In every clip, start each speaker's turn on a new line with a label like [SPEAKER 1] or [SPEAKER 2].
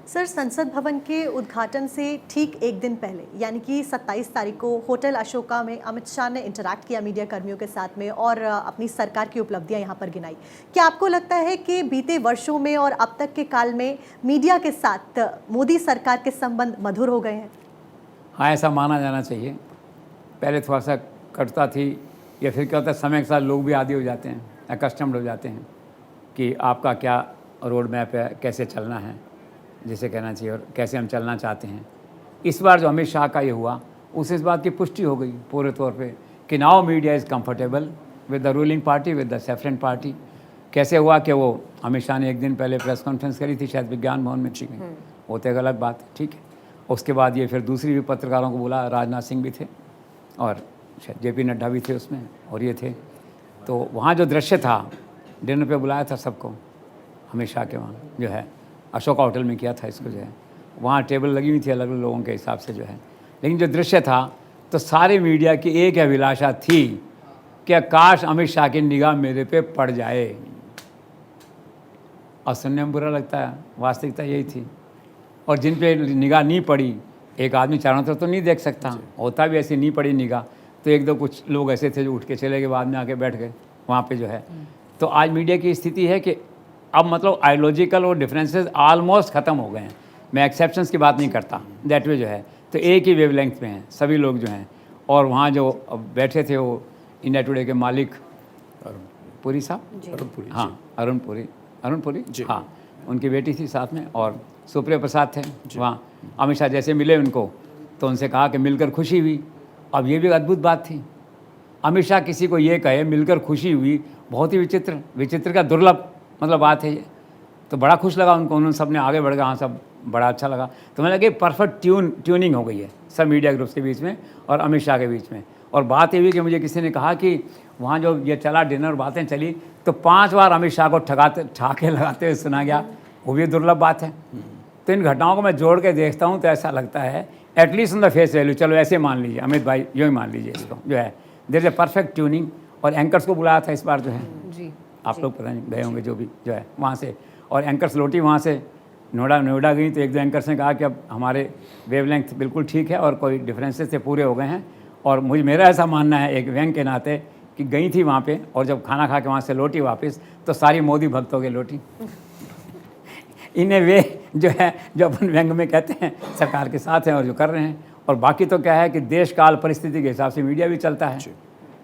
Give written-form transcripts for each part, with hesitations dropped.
[SPEAKER 1] Sir, संसद भवन के उद्घाटन से ठीक एक दिन पहले यानी कि 27 तारीख को होटल अशोका में अमित शाह ने इंटरैक्ट किया मीडिया कर्मियों के साथ में और अपनी सरकार की उपलब्धियां यहां पर गिनाई। क्या आपको लगता है कि बीते वर्षों में और अब तक के काल में मीडिया के साथ मोदी सरकार के संबंध मधुर हो गए हैं?
[SPEAKER 2] हाँ, ऐसा माना जाना चाहिए। पहले थोड़ा सा कटता थी, या फिर क्या होता है, समय के साथ लोग भी आदी हो जाते हैं, अकस्टम्ड हो जाते हैं कि आपका क्या रोड मैप है, कैसे चलना है, जिसे कहना चाहिए, और कैसे हम चलना चाहते हैं। इस बार जो अमित शाह का ये हुआ, उससे इस बात की पुष्टि हो गई पूरे तौर पे कि now media is comfortable with the ruling party, with the separate party. कैसे हुआ कि वो अमित शाह ने एक दिन पहले प्रेस कॉन्फ्रेंस करी थी, शायद विज्ञान भवन में, ठीक है, वो तो एक अलग बात है, ठीक है। उसके बाद ये फिर दूसरी भी पत्रकारों को बुला, राजनाथ सिंह भी थे और शायद जेपी नड्डा भी थे उसमें, और ये थे। तो वहाँ जो दृश्य था, डिनर पे बुलाया था सबको, अमित शाह के वहाँ जो है अशोका होटल में किया था इसको, जो है वहाँ टेबल लगी हुई थी अलग अलग लोगों के हिसाब से, जो है। लेकिन जो दृश्य था, तो सारे मीडिया की एक अभिलाषा थी कि काश अमित शाह की निगाह मेरे पे पड़ जाए। और सुनने में बुरा लगता है, वास्तविकता यही थी। और जिन पे निगाह नहीं पड़ी, एक आदमी चारों तरफ तो नहीं देख सकता, होता भी ऐसी नहीं पड़ी निगाह, तो एक दो कुछ लोग ऐसे थे जो उठ के चले गए, बाद में आके बैठ गए वहाँ पे, जो है। तो आज मीडिया की स्थिति है कि अब मतलब आइडियोलॉजिकल और डिफरेंसेस ऑलमोस्ट ख़त्म हो गए हैं। मैं एक्सेप्शंस की बात नहीं करता, दैट वे, जो है, तो एक ही वेवलेंथ में हैं सभी लोग, जो हैं। और वहाँ जो बैठे थे वो इंडिया टुडे के मालिक पुरी साहब, हाँ, अरुण पुरी, हाँ, उनकी बेटी थी साथ में, और सुप्रिया प्रसाद थे वहाँ। अमित शाह जैसे मिले उनको, तो उनसे कहा कि मिलकर खुशी हुई। अब ये भी अद्भुत बात थी, अमित शाह किसी को ये कहे मिलकर खुशी हुई, बहुत ही विचित्र का दुर्लभ मतलब बात है ये। तो बड़ा खुश लगा उनको, उन्होंने सबने आगे बढ़ गए, हाँ, सब बड़ा अच्छा लगा। तो मुझे लगे परफेक्ट ट्यूनिंग हो गई है सब मीडिया ग्रुप्स के बीच में और अमित शाह के बीच में। और बात ये हुई कि मुझे किसी ने कहा कि वहाँ जो ये चला डिनर, बातें चली, तो 5 बार अमित शाह को ठाके लगाते हुए सुना गया, वो भी दुर्लभ बात है। तो इन घटनाओं को मैं जोड़ के देखता हूँ तो ऐसा लगता है, at least in the face value, चलो ऐसे मान लीजिए, अमित भाई यूँ ही मान लीजिए इसको, जो है there is a perfect tuning. और एंकर्स को बुलाया था इस बार, जो है
[SPEAKER 1] जी,
[SPEAKER 2] आप लोग पता नहीं गए होंगे जो भी, जो है वहाँ से, और एंकर्स लौटी वहाँ से नोएडा गई, तो एक दो एंकर्स ने कहा कि अब हमारे वेवलेंथ बिल्कुल ठीक है और कोई डिफरेंसेस से पूरे हो गए हैं। और मेरा ऐसा मानना है एक व्यंग के नाते कि गई थी वहाँ पे, और जब खाना खा के वहाँ से लौटी वापस, तो सारी मोदी भक्तों के लौटी इन्हें वे, जो है, जो अपन व्यंग में कहते हैं, सरकार के साथ हैं और जो कर रहे हैं। और बाकी तो क्या है कि देश काल परिस्थिति के हिसाब से मीडिया भी चलता है।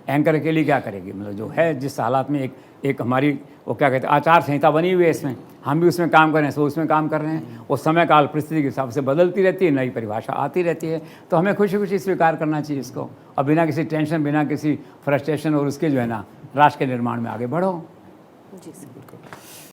[SPEAKER 2] एंकर के लिए क्या करेगी, मतलब जो है जिस हालात में एक हमारी वो क्या कहते हैं आचार संहिता बनी हुई है, इसमें हम भी उसमें काम कर रहे हैं, सब उसमें काम कर रहे हैं। वो समय काल परिस्थिति के हिसाब से बदलती रहती है, नई परिभाषा आती रहती है, तो हमें खुशी खुशी स्वीकार करना चाहिए इसको, और बिना किसी टेंशन, बिना किसी फ्रस्ट्रेशन, और उसके जो है ना राष्ट्र के निर्माण में आगे बढ़ो।
[SPEAKER 1] जी सर।